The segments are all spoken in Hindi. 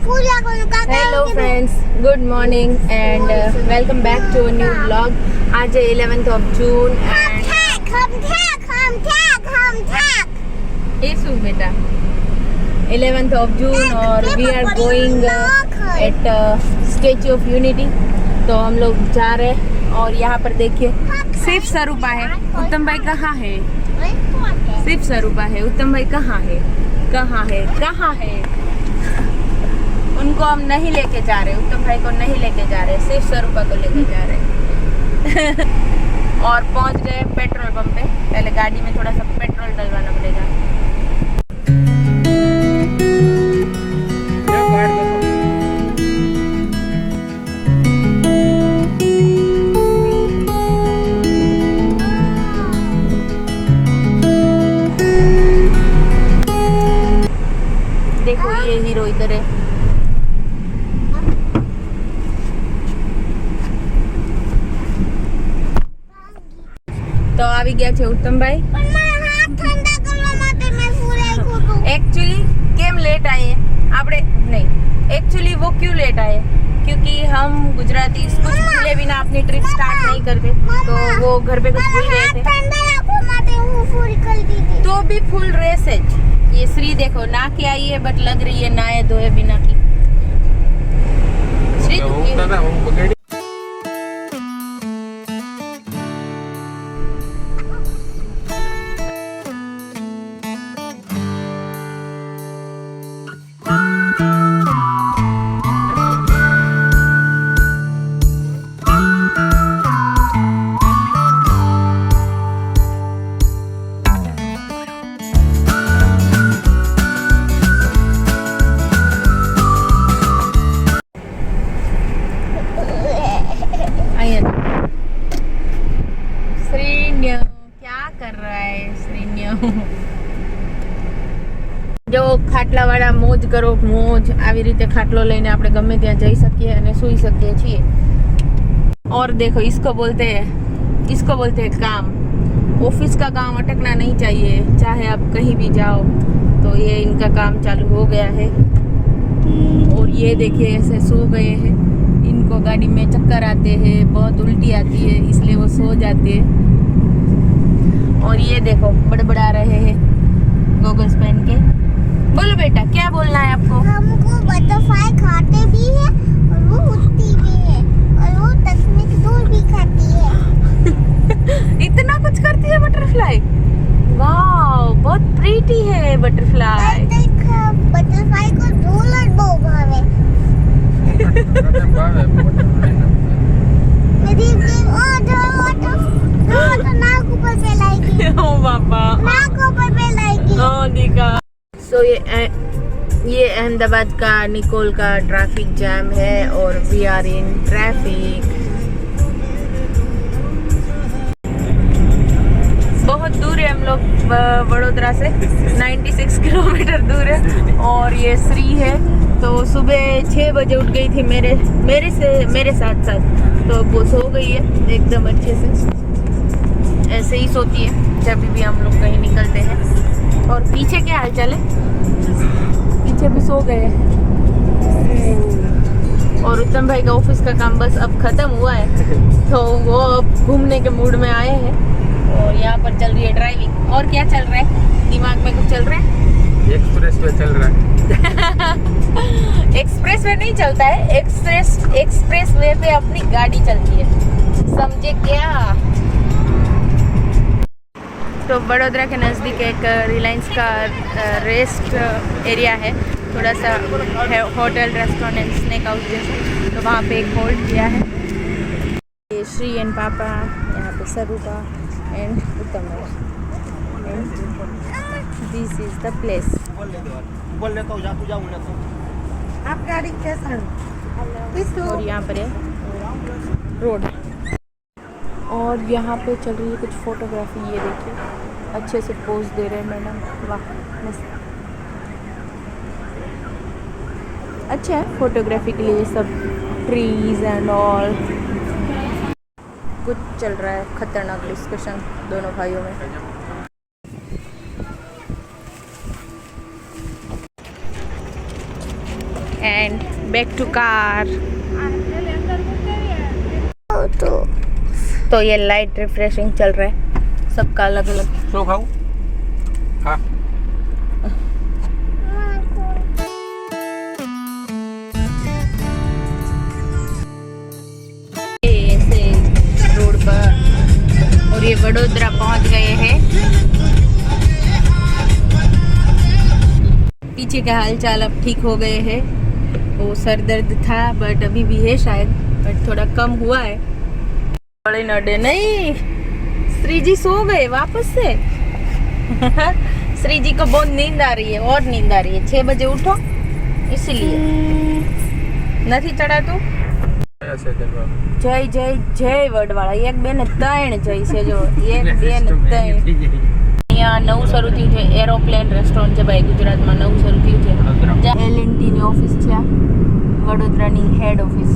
Hello friends, good morning and welcome back to a new vlog. आज है 11th of June एंड येसु बेटा 11th of June और we are going at Statue of Unity. तो हम लोग जा रहे हैं और यहाँ पर देखिए सिर्फ स्वरूपा है। उत्तम भाई कहाँ है? सिर्फ स्वरूपा है। उत्तम भाई कहाँ है? कहाँ है? कहाँ है? उनको हम नहीं लेके जा रहे, उत्तम भाई को नहीं लेके जा रहे, सिर्फ स्वरूपा को लेके जा रहे। और पहुंच गए पेट्रोल पंप पे। पहले गाड़ी में थोड़ा सा पेट्रोल डलवाना पड़ेगा। देखो ये हीरो इधर है। तो આવી ગયા છે ઉત્તમ ભાઈ। एक्चुअली केम लेट आए आपने नहीं, एक्चुअली वो क्यों लेट आए? क्योंकि हम गुजराती कुछ भूले बिना अपनी ट्रिप स्टार्ट नहीं करते, तो वो घर पे कुछ भूल गए थे। तो भी फुल रेस है। ये श्री देखो ना के आई है बट लग रही है नहाए धोए बिना की। श्री जो खाटला वाला मौज करो मौज, આવી રીતે ખાટલો લઈને આપણે ગમે ત્યાં જઈ શકીએ અને સૂઈ શકીએ છીએ। और देखो इसको बोलते हैं काम। ऑफिस का काम अटकना नहीं चाहिए, चाहे आप कहीं भी जाओ। तो ये इनका काम चालू हो गया है। और ये देखिए ऐसे सो गए हैं। इनको गाड़ी में चक्कर आते हैं, बहुत उल्टी आती है, इसलिए वो सो जाते हैं। और ये देखो बड़बड़ा रहे हैं गॉगल्स पहन के। बोलो बेटा क्या बोलना है आपको? हमको बटरफ्लाई खाते भी है और वो उड़ती भी है और वो तस्वीर दूर भी खाती है। इतना कुछ करती है बटरफ्लाई? वाव, बहुत प्रीटी है बटरफ्लाई। बटरफ्लाई को ढोलक बहुत भावे। मेरी नाक ऊपर पे लाएगी। ओ बाबा, नाक ऊपर पे लाएगी। ओ देखा। तो ये अहमदाबाद का निकोल का ट्रैफिक जैम है और वी आर इन ट्रैफिक। बहुत दूर है, हम लोग वडोदरा से 96 किलोमीटर दूर है। और ये श्री है, तो सुबह 6 बजे उठ गई थी मेरे साथ तो वो सो गई है एकदम अच्छे से। ऐसे ही सोती है जब भी हम लोग कहीं निकलते हैं। और पीछे क्या हालचाल है? पीछे भी सो गए। और उत्तम भाई का ऑफिस का काम बस अब खत्म हुआ है, तो वो अब घूमने के मूड में आए हैं। और यहाँ पर चल रही है ड्राइविंग। और क्या चल रहा है दिमाग में? कुछ चल रहा है? एक्सप्रेस वे चल रहा है। एक्सप्रेस वे नहीं चलता है, एक्सप्रेस वे पे अपनी गाड़ी चलती है, समझे क्या? तो वडोदरा के नज़दीक एक रिलायंस का रेस्ट एरिया है, थोड़ा सा होटल रेस्टोरेंट स्नैक हाउस जैसा। तो वहाँ पे एक होल्ड किया है। ये श्री एंड पापा, यहाँ पे स्वरूपा एंड उत्तम and this is the place. आप गाड़ी कैसा? और यहाँ पर है रोड। और यहाँ पे चल रही है कुछ फोटोग्राफी। ये देखिए अच्छे से पोज दे रहे हैं मैडम, वाह मस्त। अच्छा है फोटोग्राफी के लिए सब, ट्रीज एंड ऑल। कुछ चल रहा है खतरनाक डिस्कशन दोनों भाइयों में। And back to car. तो ये लाइट रिफ्रेशिंग चल रहा है सबका अलग अलग. શું ખાવું? હા. ऐसे रोड पर और ये वडोदरा पहुंच गए हैं. पीछे का हालचाल अब ठीक हो गए हैं. वो सर दर्द था बट अभी भी है शायद, बट थोड़ा कम हुआ है. बड़े नडे नहीं, श्री जी सो गए वापस से. श्री जी को बहुत नींद आ रही है और नींद आ रही है. 6 बजे उठो इसलिए નથી ચડાતું. જય જય જય વડવાળા. 1 2 ને 3 જય છે જો. 1 2 ને 3. અહીંયા નવું શરૂ થયું છે એરોપ્લેન રેસ્ટોરન્ટ છે ભાઈ, ગુજરાતમાં નવું શરૂ થયું છે. જ્યાં L&T ની ઓફિસ છે, વડોદરાની હેડ ઓફિસ.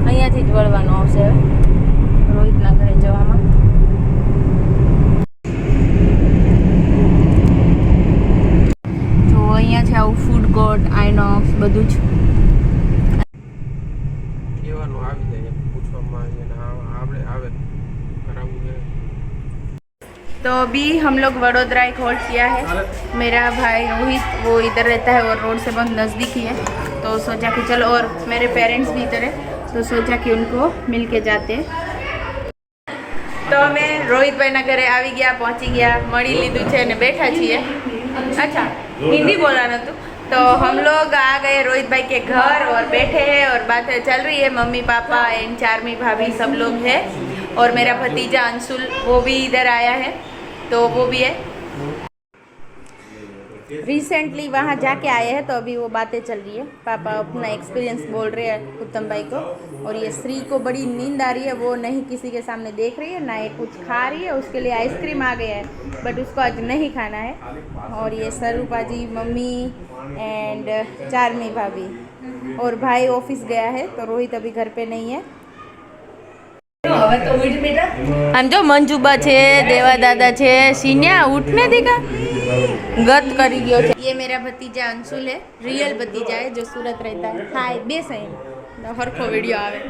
અહીંયાથી જ વળવાનું આવશે હવે રોહિતના ઘરે જવામાં. તો અહીંયા છે આવું ફૂડ કોર્ટ, આઇનોક્સ બધું જ. કહેવાનું આવી જાય એમ પૂછવામાં આવે ને આપણે આવે કરાવવું છે. तो अभी हम लोग वडोदरा एक होल्ड किया है. मेरा भाई रोहित वो इधर रहता है और रोड से बहुत नज़दीक ही है, तो सोचा कि चलो, और मेरे पेरेंट्स भी इधर है तो सोचा कि उनको मिल के जाते हैं. तो અમે રોહિતભાઈના ઘરે આવી ગયા, પહોંચી ગયા, મળી લીધું છે અને બેઠા છીએ. अच्छा हिंदी बोलाना तो हम लोग आ गए रोहित भाई के घर और बैठे हैं और बातें चल रही है. मम्मी पापा एंड चारमी भाभी सब लोग हैं और मेरा भतीजा अंशुल वो भी इधर आया है, तो वो भी है. रिसेंटली वहाँ जाके आए हैं तो अभी वो बातें चल रही है. पापा अपना एक्सपीरियंस बोल रहे हैं उत्तम भाई को. और ये श्री को बड़ी नींद आ रही है, वो नहीं किसी के सामने देख रही है, ना ये कुछ खा रही है. उसके लिए आइसक्रीम आ गया है बट उसको आज नहीं खाना है. और ये स्वरूपा जी, मम्मी एंड चारमी भाभी और भाई ऑफिस गया है तो रोहित अभी घर पे नहीं है. આમ જો મંજુબા છે, દેવા દાદા છે, સિન્યા ઉઠને દીકા ગત કરી ગયો છે. ये मेरा भतीजा अंशुल है, रियल भतीजा है जो सूरत रहता है. हाय બે સહી હરખો વિડિયો આવે.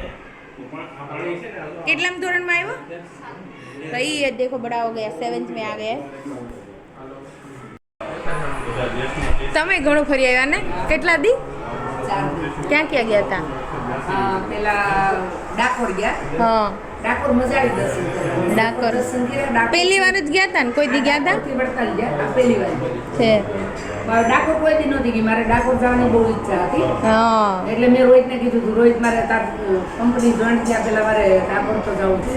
કેટલામ ધોરણમાં આવ્યો? ભાઈ ये देखो बड़ा हो गया, 7th में आ गया है. તમે ઘણું ફરી આવ્યા ને? કેટલા દી? ક્યાં ક્યાં ગયા હતા? પેલા ડાકોર ગયા. હા ડાકોર મજા આવી દર્શન ડાકોર દર્શન કર્યા. ડાકોર પહેલી વાર જ ગયા હતા ને? કોઈ દી ગયા હતા થી વડતાલ ગયા. આ પહેલી વાર છે. ડાકોર કોઈ દી નહોતી ગઈ. મારે ડાકોર જવાની બહુ ઈચ્છા હતી હા એટલે મેં રોહિતને કીધું હતું, રોહિત મારે તાર કંપની જોઈન્ટ થયા પહેલા મારે ડાકોર તો જવું છે.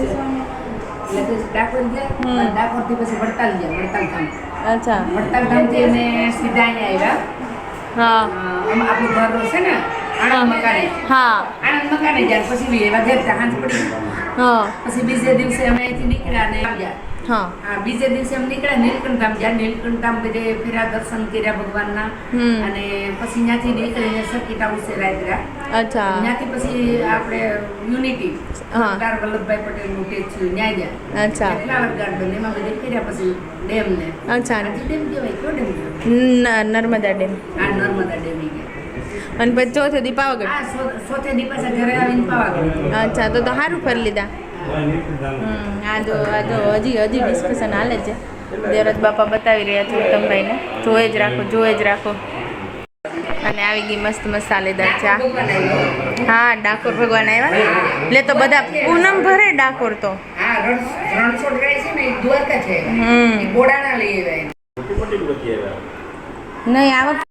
એટલે પછી ડાકોર ગયા. ડાકોર થી પછી વડતાલ ગયા. વડતાલ ધામ. અચ્છા વડતાલ ધામથી અમે સીધા અહીંયા હા આવ્યા. આપણું ઘર છે ને આણંદ મકાને. હા આણંદ મકાને ગયા. પછી એવા ઘેર સાંજ પડી. હા પછી બીજે દિવસે અમે અહીંથી નીકળ્યા અને આવ્યા. હા બીજે દિવસે અમે નીકળ્યા નીલકંઠ ધામ ગયા. નીલકંઠ ધામ બધે ફેરા દર્શન કર્યા ભગવાનના. અને પછી ત્યાંથી નીકળીને સર્કિટ હાઉસે રાત્યા. અચ્છા ત્યાંથી પછી આપણે યુનિટી હા. સરદાર વલ્લભભાઈ પટેલનું સ્ટેચ્યુ ત્યાં ગયા. અચ્છા ફ્લાવર ગાર્ડન એમાં બધે ફેર્યા. પછી ડેમ ને અચ્છા આજે ડેમ કહેવાય. કયો ડેમ કહેવાય? નર્મદા ડેમ. આ નર્મદા ડેમ ગયા. અને પછી ચોથે દી પાવાગઢ. આ સોથે દી પાછા ઘરે આવીને પાવાગઢ. અચ્છા તો સારું ફરી લીધા. આ જો હજી ડિસ્કશન હાલે છે. દેવરાજ બાપા બતાવી રહ્યા છે ઉત્તમભાઈને. જોઈ જ રાખો, જોઈ જ રાખો. અને આવી ગઈ મસ્ત મસાલેદાર ચા. હા ડાકોર ભગવાન આવ્યા એટલે તો બધા પૂનમ ભરે ડાકોર તો. હા રણછોડ રહે છે ને એ દ્વારકા છે. એ બોડાના લઈ આવ્યા. નહીં આ વખતે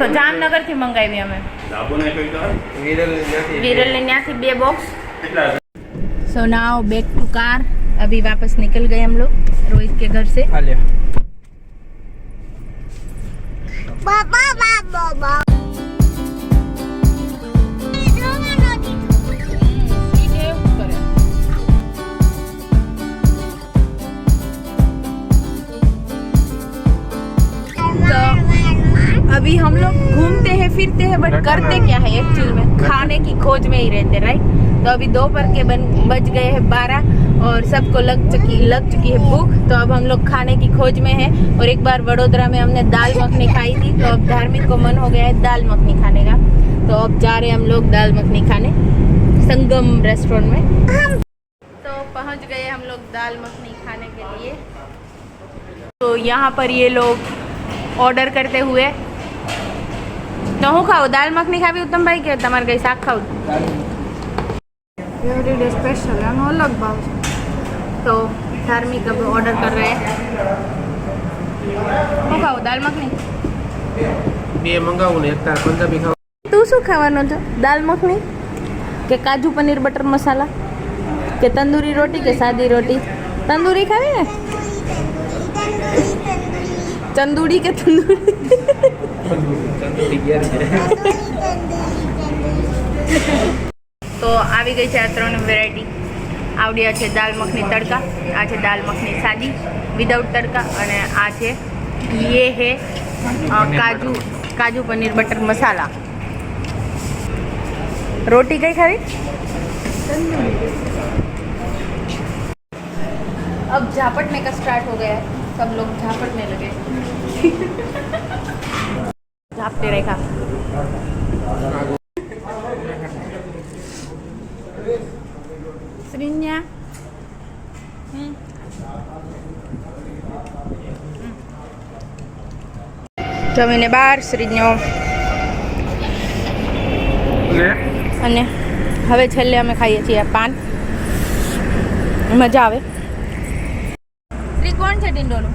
તો જામનગર થી મંગાવી અમે. विरल ने यहाँ से 2 box. So now back to car. अभी वापस निकल गए हम लोग रोहित के घर से. बाबा बाबा अभी हम लोग घूमते हैं फिरते हैं बट करते क्या है एक्चुअल में, खाने की खोज में ही रहते, राइट। तो अभी दोपहर के बज गए हैं 12 और सबको लग चुकी है भूख। तो अब हम लोग खाने की खोज में है। और एक बार वडोदरा में हमने दाल मखनी खाई थी, तो अब धार्मिक को मन हो गया है दाल मखनी खाने का। तो अब जा रहे हैं हम लोग दाल मखनी खाने संगम रेस्टोरेंट में। तो पहुंच गए हम लोग दाल मखनी खाने के लिए। तो यहाँ पर ये लोग ऑर्डर करते हुए, तो હું ખાઉં દાલ મખની ખાવી ઉત્તમ ભાઈ કે તમારે કઈ શાક ખાવું? એવરીડે સ્પેશિયલ એનો અલગ ભાવ છે। તો ધાર્મિક अब ऑर्डर कर रहे हैं। હું ખાઉં દાલ મખની? બે મંગાવું ને એક તાર પંજાબી ખાવ। તું શું ખાવાનો છે? દાલ મખની કે કાજુ પનીર બટર મસાલા કે તંદૂરી રોટી કે સાદી રોટી? તંદૂરી ખાવી ને? ચંદૂરી કે તંદૂરી? તો આવી ગઈ છે આ ત્રણ વેરાયટી। આવડ્યા છે દાલ મખની તડકા, આ છે દાલ મખની સાદી વિદાઉટ તડકા અને આ છે ये है काजू पनीर बटर मसाला। रोटी कई खावी? अब झापटने का स्टार्ट हो गया है, सब लोग झापटने लगे। झापते रहे खा। श्रीन्या જમીને બહાર શ્રીન્યો અને હવે છેલ્લે અમે ખાઈએ છીએ પાન, મજા આવે। શ્રી કોણ છે ટિંડોનું?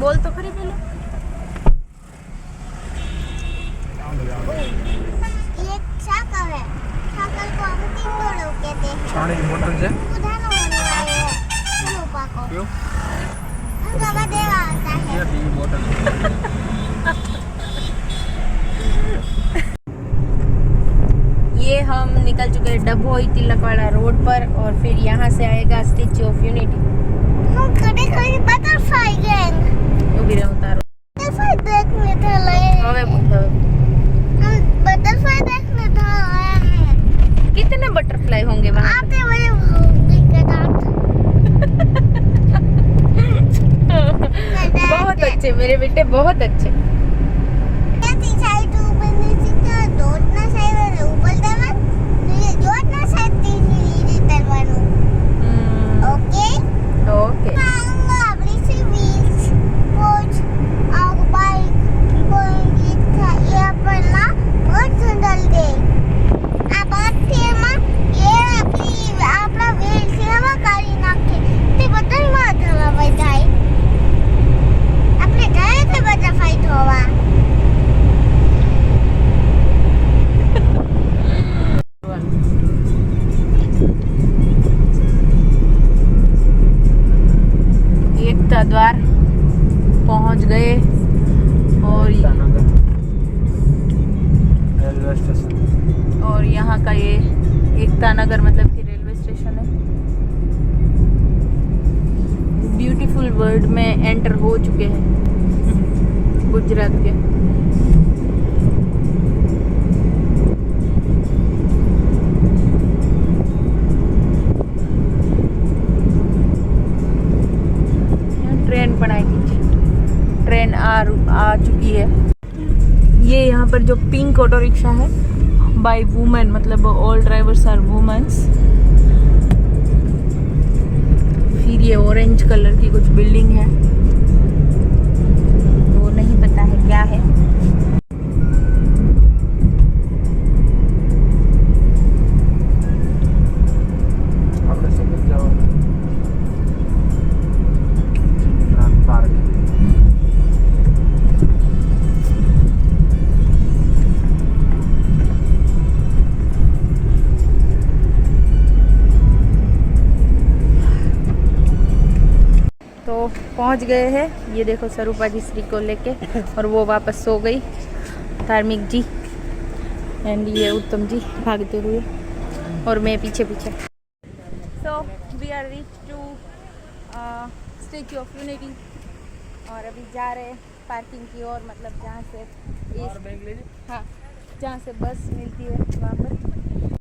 बोल तो खरी पहले। ये साकर है, साकर को हम टिंडोलो कहते हैं। પાણી ની બોટલ છે उधानो होने वाले हैं सुनुपा को। क्यों उनका बदेवा आता है। ये टी बोतल ये हम निकल चुके हैं डभोई तिलकवाड़ा रोड पर और फिर यहाँ से आएगा स्टैच्यू ऑफ यूनिटी। हम कभी कभी बटरफ्लाई गैंग उभी रहे उतारो बटरफ्लाई देखने थे लगे। હવે પૂછો हम बटरफ्लाई देखने थे आए हैं। कितने बटरफ्लाई होंगे वहाँ आते बड़े होंगे कदात। बहुत अच्छे मेरे बेटे, बहुत अच्छे। कैसी साइड ऊपर नीचे का डॉट ना साइड वाले ऊपर दबा ये डॉट ना साइड तीसरी तरवानो। ओके ओके मांगा अपनी सी व्हील्स कोच और बाइक कोई था ये पर ना बहुत सुंदर दे आ बात थी मां ये अपनी अपना व्हील सेवा करी नाखे ते बदल में थवा बधाई अपने गए थे बजा फाइट होवा। एकता द्वार पहुंच गए और રેલવે સ્ટેશન और यहाँ का ये एकता नगर मतलब कि रेलवे स्टेशन है। ब्यूटीफुल वर्ल्ड में एंटर हो चुके हैं गुजरात के। ट्रेन पर आएगी, ट्रेन आ चुकी है। ये यहाँ पर जो पिंक ऑटो रिक्शा है बाय वुमेन, मतलब ऑल ड्राइवर्स आर वुमेन्स। फिर ये ऑरेंज कलर की कुछ बिल्डिंग है, वो नहीं पता है क्या है। આપણે સગત જવાનું પ્રાંત પાર્ક तो पहुंच गए हैं। ये देखो स्वरूपा जी श्री को लेके और वो वापस सो गई, धार्मिक जी एंड ये उत्तम जी भागते हुए और मैं पीछे पीछे। So we are reach to Statue of Unity और अभी जा रहे हैं पार्किंग की ओर, मतलब जहाँ से और बैग ले लीजिए। हाँ, जहाँ से बस मिलती है वहाँ पर।